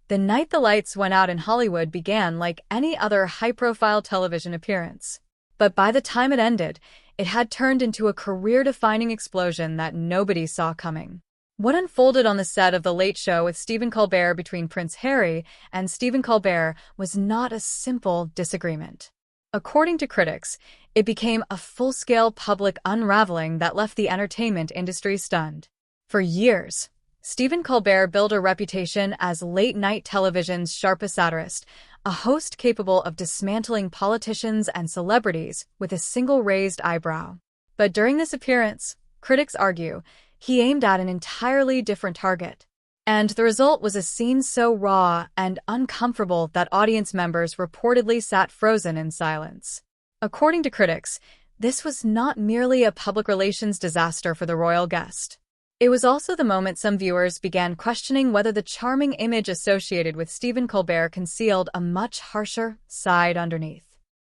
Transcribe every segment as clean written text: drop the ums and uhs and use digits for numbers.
The night the lights went out in Hollywood began like any other high-profile television appearance. But by the time it ended, it had turned into a career-defining explosion that nobody saw coming. What unfolded on the set of The Late Show with Stephen Colbert between Prince Harry and Stephen Colbert was not a simple disagreement. According to critics, it became a full-scale public unraveling that left the entertainment industry stunned. For years, Stephen Colbert built a reputation as late-night television's sharpest satirist, a host capable of dismantling politicians and celebrities with a single raised eyebrow. But during this appearance, critics argue, he aimed at an entirely different target. And the result was a scene so raw and uncomfortable that audience members reportedly sat frozen in silence. According to critics, this was not merely a public relations disaster for the royal guest. It was also the moment some viewers began questioning whether the charming image associated with Stephen Colbert concealed a much harsher side underneath.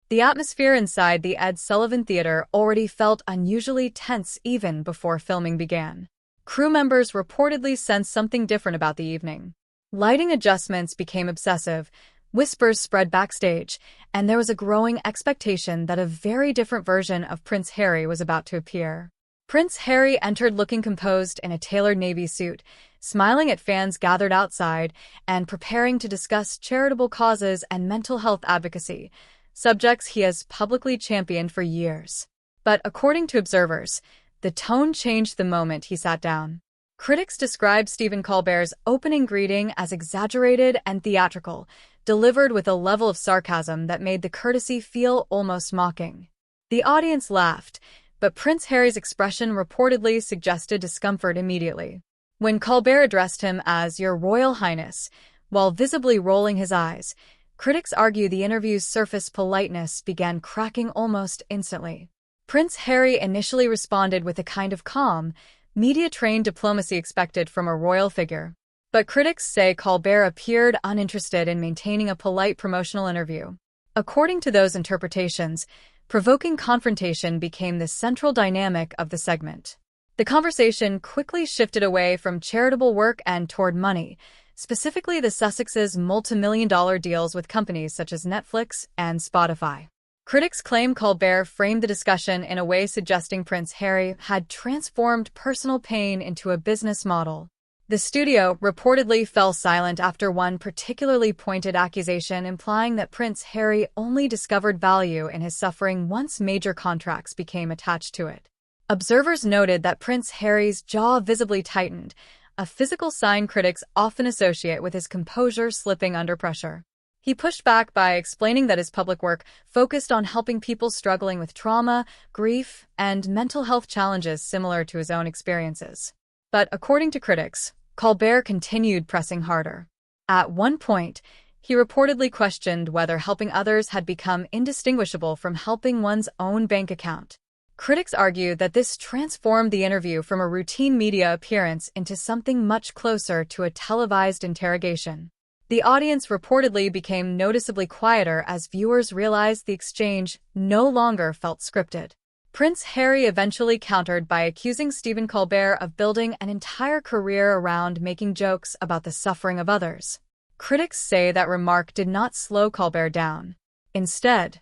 The atmosphere inside the Ed Sullivan Theatre already felt unusually tense even before filming began. Crew members reportedly sensed something different about the evening. Lighting adjustments became obsessive, whispers spread backstage, and there was a growing expectation that a very different version of Prince Harry was about to appear. Prince Harry entered looking composed in a tailored navy suit, smiling at fans gathered outside and preparing to discuss charitable causes and mental health advocacy, subjects he has publicly championed for years. But according to observers, the tone changed the moment he sat down. Critics described Stephen Colbert's opening greeting as exaggerated and theatrical, delivered with a level of sarcasm that made the courtesy feel almost mocking. The audience laughed, but Prince Harry's expression reportedly suggested discomfort immediately. When Colbert addressed him as Your Royal Highness, while visibly rolling his eyes, critics argue the interview's surface politeness began cracking almost instantly. Prince Harry initially responded with a kind of calm, media-trained diplomacy expected from a royal figure. But critics say Colbert appeared uninterested in maintaining a polite promotional interview. According to those interpretations, provoking confrontation became the central dynamic of the segment. The conversation quickly shifted away from charitable work and toward money, specifically the Sussexes' multi-million-dollar deals with companies such as Netflix and Spotify. Critics claim Colbert framed the discussion in a way suggesting Prince Harry had transformed personal pain into a business model. The studio reportedly fell silent after one particularly pointed accusation implying that Prince Harry only discovered value in his suffering once major contracts became attached to it. Observers noted that Prince Harry's jaw visibly tightened, a physical sign critics often associate with his composure slipping under pressure. He pushed back by explaining that his public work focused on helping people struggling with trauma, grief, and mental health challenges similar to his own experiences. But according to critics, Colbert continued pressing harder. At one point, he reportedly questioned whether helping others had become indistinguishable from helping one's own bank account. Critics argue that this transformed the interview from a routine media appearance into something much closer to a televised interrogation. The audience reportedly became noticeably quieter as viewers realized the exchange no longer felt scripted. Prince Harry eventually countered by accusing Stephen Colbert of building an entire career around making jokes about the suffering of others. Critics say that remark did not slow Colbert down. Instead,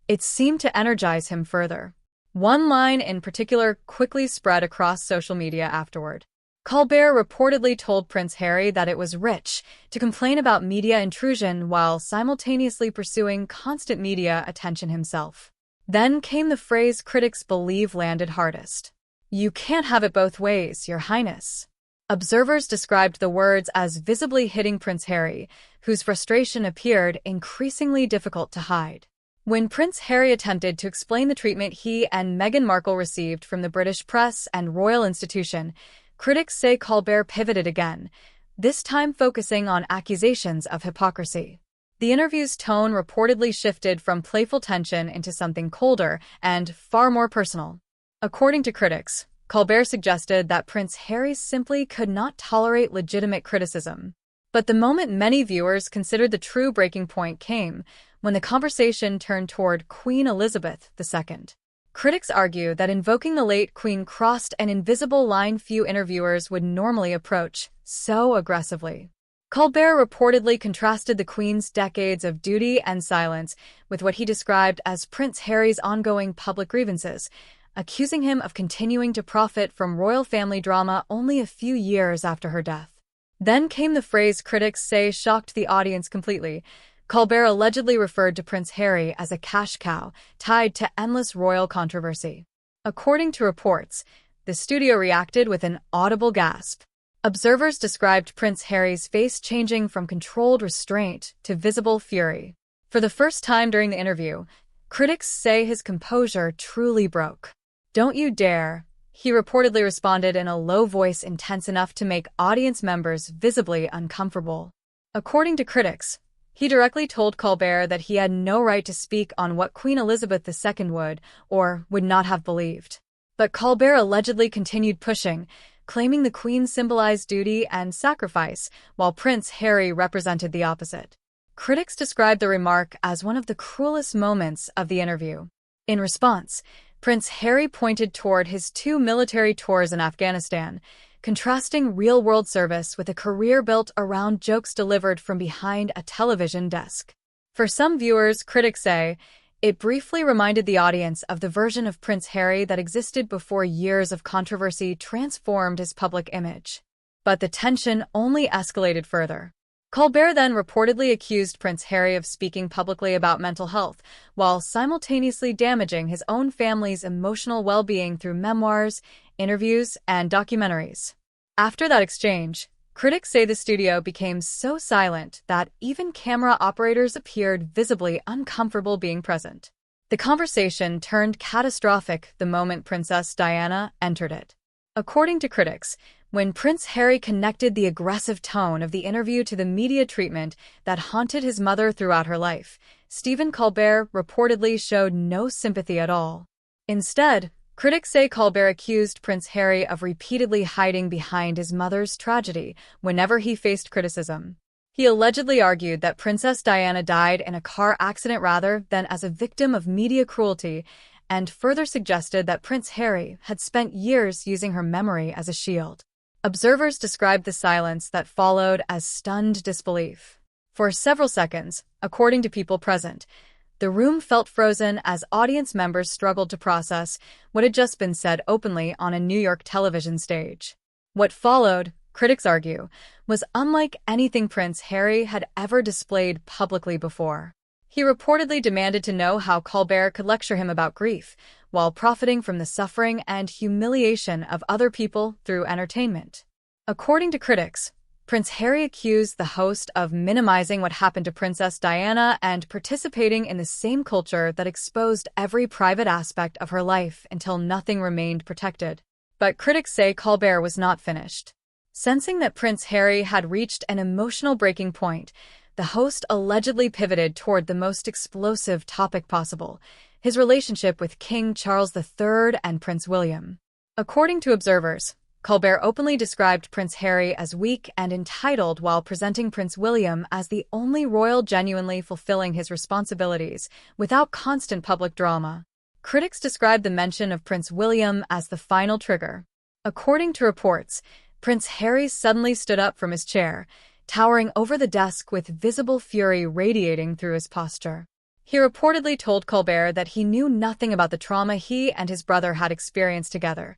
it seemed to energize him further. One line in particular quickly spread across social media afterward. Colbert reportedly told Prince Harry that it was rich to complain about media intrusion while simultaneously pursuing constant media attention himself. Then came the phrase critics believe landed hardest. "You can't have it both ways, Your Highness." Observers described the words as visibly hitting Prince Harry, whose frustration appeared increasingly difficult to hide. When Prince Harry attempted to explain the treatment he and Meghan Markle received from the British press and royal institution, critics say Colbert pivoted again, this time focusing on accusations of hypocrisy. The interview's tone reportedly shifted from playful tension into something colder and far more personal. According to critics, Colbert suggested that Prince Harry simply could not tolerate legitimate criticism. But the moment many viewers considered the true breaking point came when the conversation turned toward Queen Elizabeth II. Critics argue that invoking the late Queen crossed an invisible line few interviewers would normally approach so aggressively. Colbert reportedly contrasted the Queen's decades of duty and silence with what he described as Prince Harry's ongoing public grievances, accusing him of continuing to profit from royal family drama only a few years after her death. Then came the phrase critics say shocked the audience completely. Colbert allegedly referred to Prince Harry as a cash cow tied to endless royal controversy. According to reports, the studio reacted with an audible gasp. Observers described Prince Harry's face changing from controlled restraint to visible fury. For the first time during the interview, critics say his composure truly broke. "Don't you dare," he reportedly responded in a low voice intense enough to make audience members visibly uncomfortable. According to critics, he directly told Colbert that he had no right to speak on what Queen Elizabeth II would or would not have believed. But Colbert allegedly continued pushing, claiming the Queen symbolized duty and sacrifice, while Prince Harry represented the opposite. Critics described the remark as one of the cruelest moments of the interview. In response, Prince Harry pointed toward his 2 military tours in Afghanistan, contrasting real-world service with a career built around jokes delivered from behind a television desk. For some viewers, critics say, it briefly reminded the audience of the version of Prince Harry that existed before years of controversy transformed his public image. But the tension only escalated further. Colbert then reportedly accused Prince Harry of speaking publicly about mental health, while simultaneously damaging his own family's emotional well-being through memoirs, interviews, and documentaries. After that exchange, critics say the studio became so silent that even camera operators appeared visibly uncomfortable being present. The conversation turned catastrophic the moment Princess Diana entered it. According to critics, when Prince Harry connected the aggressive tone of the interview to the media treatment that haunted his mother throughout her life, Stephen Colbert reportedly showed no sympathy at all. Instead, critics say Colbert accused Prince Harry of repeatedly hiding behind his mother's tragedy whenever he faced criticism. He allegedly argued that Princess Diana died in a car accident rather than as a victim of media cruelty, and further suggested that Prince Harry had spent years using her memory as a shield. Observers described the silence that followed as stunned disbelief. For several seconds, according to people present, the room felt frozen as audience members struggled to process what had just been said openly on a New York television stage. What followed, critics argue, was unlike anything Prince Harry had ever displayed publicly before. He reportedly demanded to know how Colbert could lecture him about grief, while profiting from the suffering and humiliation of other people through entertainment. According to critics, Prince Harry accused the host of minimizing what happened to Princess Diana and participating in the same culture that exposed every private aspect of her life until nothing remained protected. But critics say Colbert was not finished. Sensing that Prince Harry had reached an emotional breaking point, the host allegedly pivoted toward the most explosive topic possible, his relationship with King Charles III and Prince William. According to observers, Colbert openly described Prince Harry as weak and entitled while presenting Prince William as the only royal genuinely fulfilling his responsibilities without constant public drama. Critics described the mention of Prince William as the final trigger. According to reports, Prince Harry suddenly stood up from his chair, towering over the desk with visible fury radiating through his posture. He reportedly told Colbert that he knew nothing about the trauma he and his brother had experienced together,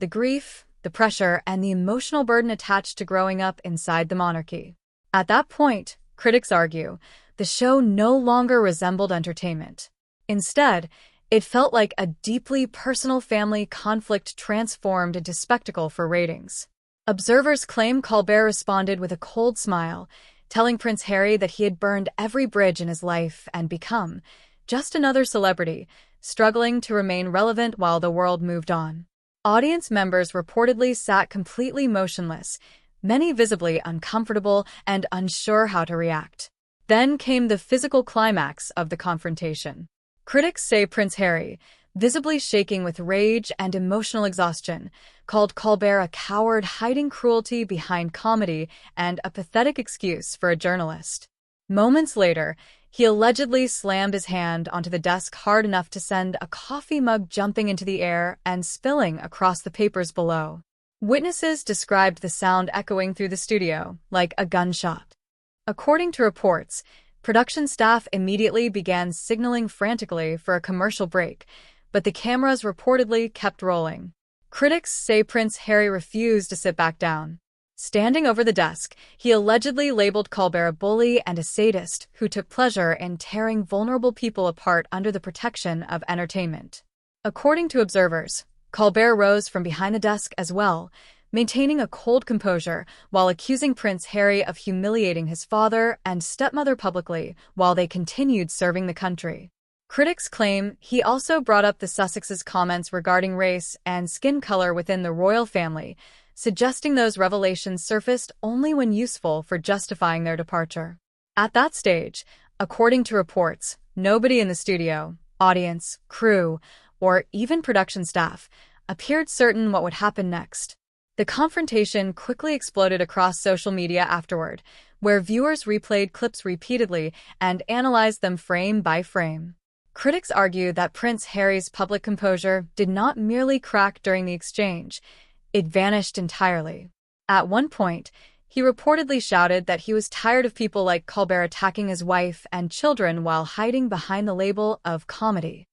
the grief, the pressure, and the emotional burden attached to growing up inside the monarchy. At that point, critics argue, the show no longer resembled entertainment. Instead, it felt like a deeply personal family conflict transformed into spectacle for ratings. Observers claim Colbert responded with a cold smile, telling Prince Harry that he had burned every bridge in his life and become just another celebrity, struggling to remain relevant while the world moved on. Audience members reportedly sat completely motionless, many visibly uncomfortable and unsure how to react. Then came the physical climax of the confrontation. Critics say Prince Harry, visibly shaking with rage and emotional exhaustion, called Colbert a coward hiding cruelty behind comedy and a pathetic excuse for a journalist. Moments later, he allegedly slammed his hand onto the desk hard enough to send a coffee mug jumping into the air and spilling across the papers below. Witnesses described the sound echoing through the studio like a gunshot. According to reports, production staff immediately began signaling frantically for a commercial break, but the cameras reportedly kept rolling. Critics say Prince Harry refused to sit back down. Standing over the desk, he allegedly labeled Colbert a bully and a sadist who took pleasure in tearing vulnerable people apart under the protection of entertainment. According to observers, Colbert rose from behind the desk as well, maintaining a cold composure while accusing Prince Harry of humiliating his father and stepmother publicly while they continued serving the country. Critics claim he also brought up the Sussexes' comments regarding race and skin color within the royal family, suggesting those revelations surfaced only when useful for justifying their departure. At that stage, according to reports, nobody in the studio, audience, crew, or even production staff appeared certain what would happen next. The confrontation quickly exploded across social media afterward, where viewers replayed clips repeatedly and analyzed them frame by frame. Critics argue that Prince Harry's public composure did not merely crack during the exchange, it vanished entirely. At one point, he reportedly shouted that he was tired of people like Colbert attacking his wife and children while hiding behind the label of comedy.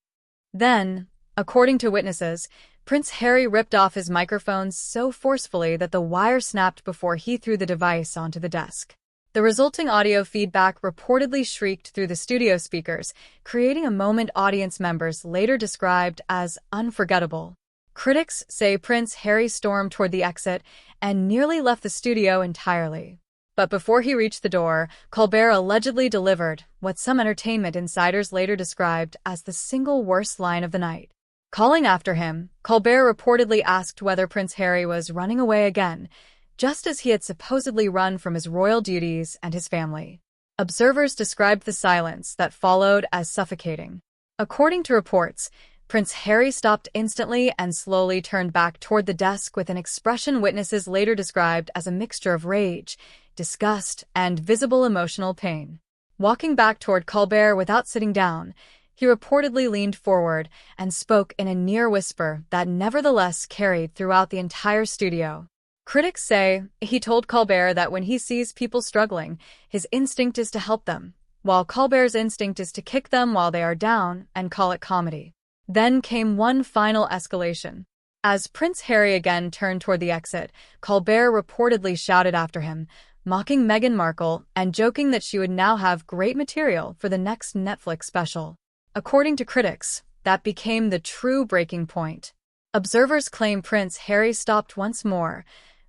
Then, according to witnesses, Prince Harry ripped off his microphone so forcefully that the wire snapped before he threw the device onto the desk. The resulting audio feedback reportedly shrieked through the studio speakers, creating a moment audience members later described as unforgettable. Critics say Prince Harry stormed toward the exit and nearly left the studio entirely. But before he reached the door, Colbert allegedly delivered what some entertainment insiders later described as the single worst line of the night. Calling after him, Colbert reportedly asked whether Prince Harry was running away again, just as he had supposedly run from his royal duties and his family. Observers described the silence that followed as suffocating. According to reports, Prince Harry stopped instantly and slowly turned back toward the desk with an expression witnesses later described as a mixture of rage, disgust, and visible emotional pain. Walking back toward Colbert without sitting down, he reportedly leaned forward and spoke in a near whisper that nevertheless carried throughout the entire studio. Critics say he told Colbert that when he sees people struggling, his instinct is to help them, while Colbert's instinct is to kick them while they are down and call it comedy. Then came one final escalation. As Prince Harry again turned toward the exit, Colbert reportedly shouted after him, mocking Meghan Markle and joking that she would now have great material for the next Netflix special. According to critics, that became the true breaking point. Observers claim Prince Harry stopped once more,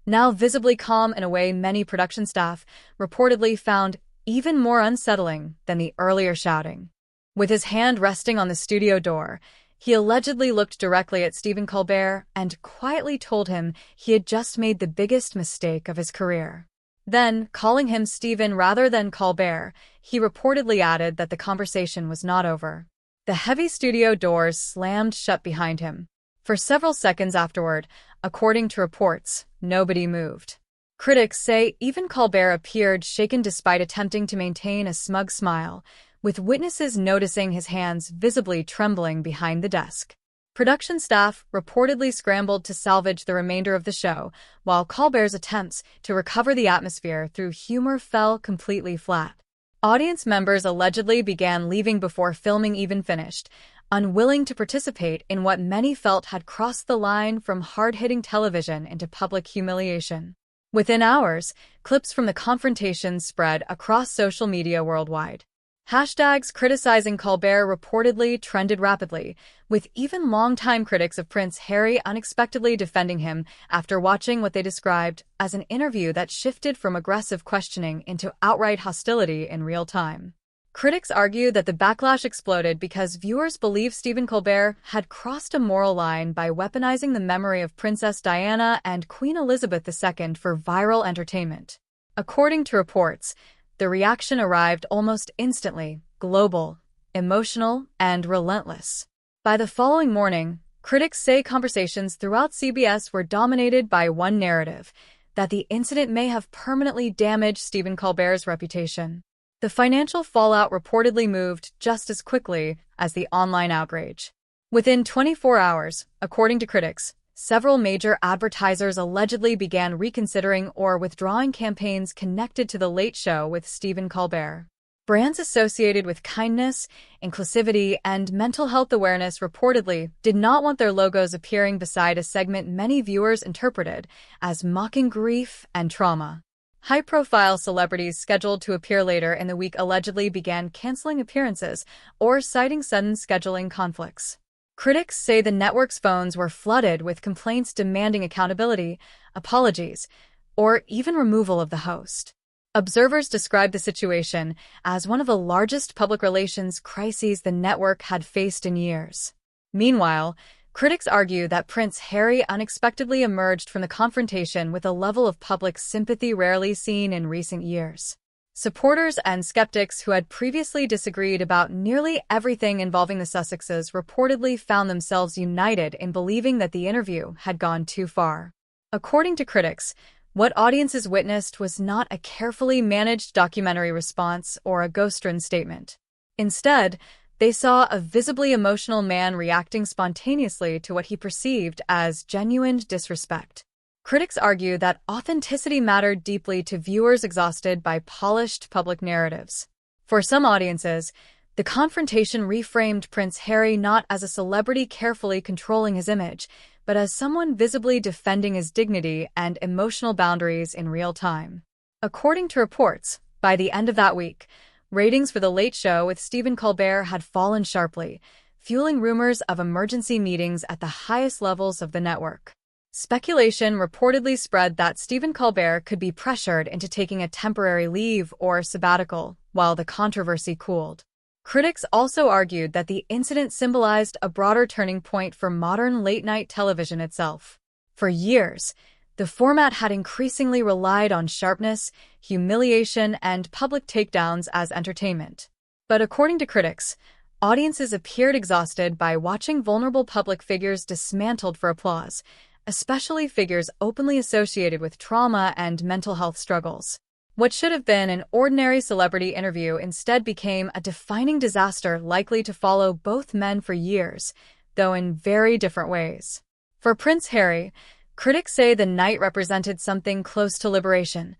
now visibly calm in a way many production staff reportedly found even more unsettling than the earlier shouting. With his hand resting on the studio door, he allegedly looked directly at Stephen Colbert and quietly told him he had just made the biggest mistake of his career. Then, calling him Stephen rather than Colbert, he reportedly added that the conversation was not over. The heavy studio doors slammed shut behind him. For several seconds afterward, according to reports, nobody moved. Critics say even Colbert appeared shaken despite attempting to maintain a smug smile, with witnesses noticing his hands visibly trembling behind the desk. Production staff reportedly scrambled to salvage the remainder of the show, while Colbert's attempts to recover the atmosphere through humor fell completely flat. Audience members allegedly began leaving before filming even finished, unwilling to participate in what many felt had crossed the line from hard-hitting television into public humiliation. Within hours, clips from the confrontation spread across social media worldwide. Hashtags criticizing Colbert reportedly trended rapidly, with even longtime critics of Prince Harry unexpectedly defending him after watching what they described as an interview that shifted from aggressive questioning into outright hostility in real time. Critics argue that the backlash exploded because viewers believe Stephen Colbert had crossed a moral line by weaponizing the memory of Princess Diana and Queen Elizabeth II for viral entertainment. According to reports, the reaction arrived almost instantly, global, emotional, and relentless. By the following morning, critics say conversations throughout CBS were dominated by one narrative, that the incident may have permanently damaged Stephen Colbert's reputation. The financial fallout reportedly moved just as quickly as the online outrage. Within 24 hours, according to critics, Several major advertisers allegedly began reconsidering or withdrawing campaigns connected to The Late Show with Stephen Colbert. Brands associated with kindness, inclusivity, and mental health awareness reportedly did not want their logos appearing beside a segment many viewers interpreted as mocking grief and trauma. High-profile celebrities scheduled to appear later in the week allegedly began canceling appearances or citing sudden scheduling conflicts. Critics say the network's phones were flooded with complaints demanding accountability, apologies, or even removal of the host. Observers described the situation as one of the largest public relations crises the network had faced in years. Meanwhile, critics argue that Prince Harry unexpectedly emerged from the confrontation with a level of public sympathy rarely seen in recent years. Supporters and skeptics who had previously disagreed about nearly everything involving the Sussexes reportedly found themselves united in believing that the interview had gone too far. According to critics, what audiences witnessed was not a carefully managed documentary response or a ghost-written statement. Instead, they saw a visibly emotional man reacting spontaneously to what he perceived as genuine disrespect. Critics argue that authenticity mattered deeply to viewers exhausted by polished public narratives. For some audiences, the confrontation reframed Prince Harry not as a celebrity carefully controlling his image, but as someone visibly defending his dignity and emotional boundaries in real time. According to reports, by the end of that week, ratings for The Late Show with Stephen Colbert had fallen sharply, fueling rumors of emergency meetings at the highest levels of the network. Speculation reportedly spread that Stephen Colbert could be pressured into taking a temporary leave or sabbatical while the controversy cooled. Critics also argued that the incident symbolized a broader turning point for modern late-night television itself. For years, the format had increasingly relied on sharpness, humiliation, and public takedowns as entertainment. But according to critics, audiences appeared exhausted by watching vulnerable public figures dismantled for applause, especially figures openly associated with trauma and mental health struggles. What should have been an ordinary celebrity interview instead became a defining disaster likely to follow both men for years, though in very different ways. For Prince Harry, critics say the night represented something close to liberation,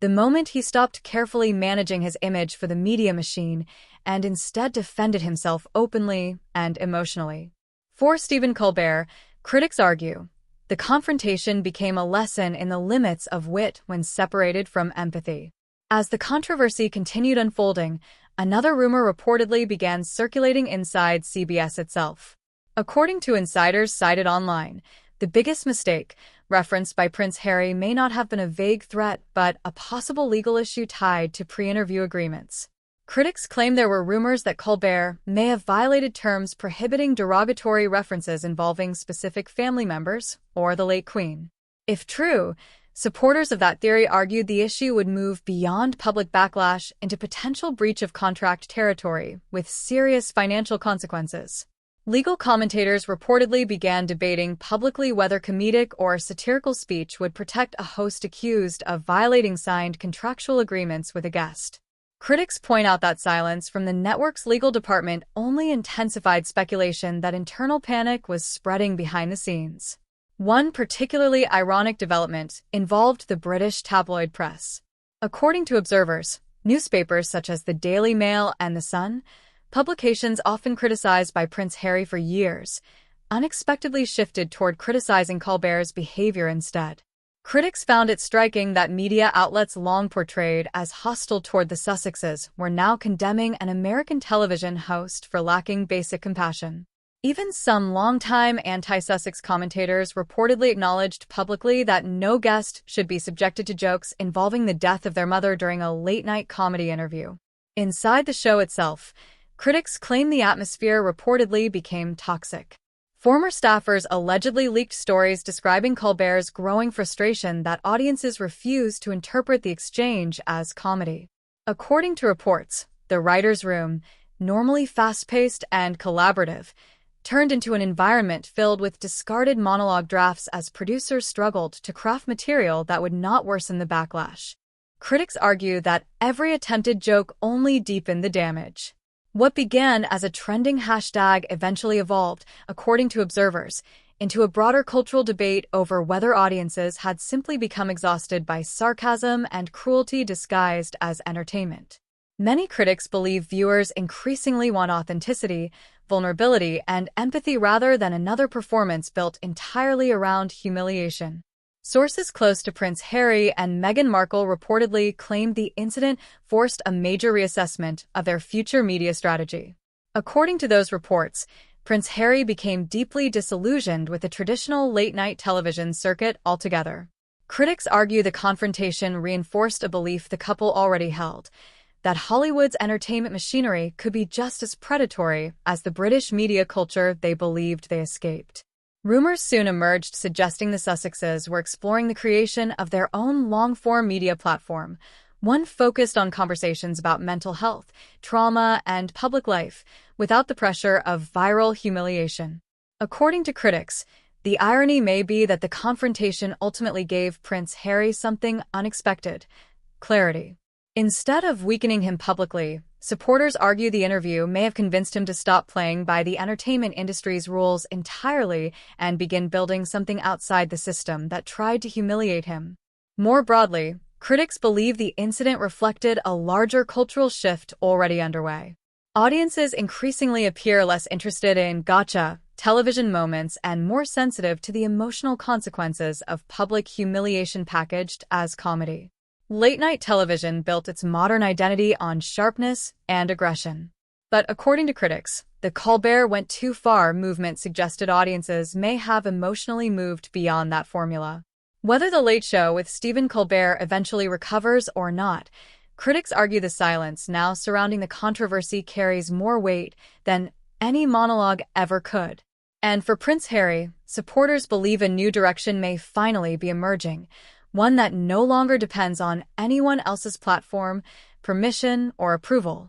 the moment he stopped carefully managing his image for the media machine and instead defended himself openly and emotionally. For Stephen Colbert, critics argue, the confrontation became a lesson in the limits of wit when separated from empathy. As the controversy continued unfolding, another rumor reportedly began circulating inside CBS itself. According to insiders cited online, the biggest mistake, referenced by Prince Harry, may not have been a vague threat but a possible legal issue tied to pre-interview agreements. Critics claim there were rumors that Colbert may have violated terms prohibiting derogatory references involving specific family members or the late Queen. If true, supporters of that theory argued the issue would move beyond public backlash into potential breach of contract territory with serious financial consequences. Legal commentators reportedly began debating publicly whether comedic or satirical speech would protect a host accused of violating signed contractual agreements with a guest. Critics point out that silence from the network's legal department only intensified speculation that internal panic was spreading behind the scenes. One particularly ironic development involved the British tabloid press. According to observers, newspapers such as the Daily Mail and The Sun, publications often criticized by Prince Harry for years, unexpectedly shifted toward criticizing Colbert's behavior instead. Critics found it striking that media outlets long portrayed as hostile toward the Sussexes were now condemning an American television host for lacking basic compassion. Even some longtime anti-Sussex commentators reportedly acknowledged publicly that no guest should be subjected to jokes involving the death of their mother during a late-night comedy interview. Inside the show itself, critics claim the atmosphere reportedly became toxic. Former staffers allegedly leaked stories describing Colbert's growing frustration that audiences refused to interpret the exchange as comedy. According to reports, the writer's room, normally fast-paced and collaborative, turned into an environment filled with discarded monologue drafts as producers struggled to craft material that would not worsen the backlash. Critics argue that every attempted joke only deepened the damage. What began as a trending hashtag eventually evolved, according to observers, into a broader cultural debate over whether audiences had simply become exhausted by sarcasm and cruelty disguised as entertainment. Many critics believe viewers increasingly want authenticity, vulnerability, and empathy rather than another performance built entirely around humiliation. Sources close to Prince Harry and Meghan Markle reportedly claimed the incident forced a major reassessment of their future media strategy. According to those reports, Prince Harry became deeply disillusioned with the traditional late-night television circuit altogether. Critics argue the confrontation reinforced a belief the couple already held, that Hollywood's entertainment machinery could be just as predatory as the British media culture they believed they escaped. Rumors soon emerged suggesting the Sussexes were exploring the creation of their own long-form media platform, one focused on conversations about mental health, trauma, and public life, without the pressure of viral humiliation. According to critics, the irony may be that the confrontation ultimately gave Prince Harry something unexpected: clarity. Instead of weakening him publicly, supporters argue the interview may have convinced him to stop playing by the entertainment industry's rules entirely and begin building something outside the system that tried to humiliate him. More broadly, critics believe the incident reflected a larger cultural shift already underway. Audiences increasingly appear less interested in gotcha television moments and more sensitive to the emotional consequences of public humiliation packaged as comedy. Late-night television built its modern identity on sharpness and aggression. But according to critics, the Colbert Went Too Far movement suggested audiences may have emotionally moved beyond that formula. Whether The Late Show with Stephen Colbert eventually recovers or not, critics argue the silence now surrounding the controversy carries more weight than any monologue ever could. And for Prince Harry, supporters believe a new direction may finally be emerging, one that no longer depends on anyone else's platform, permission, or approval.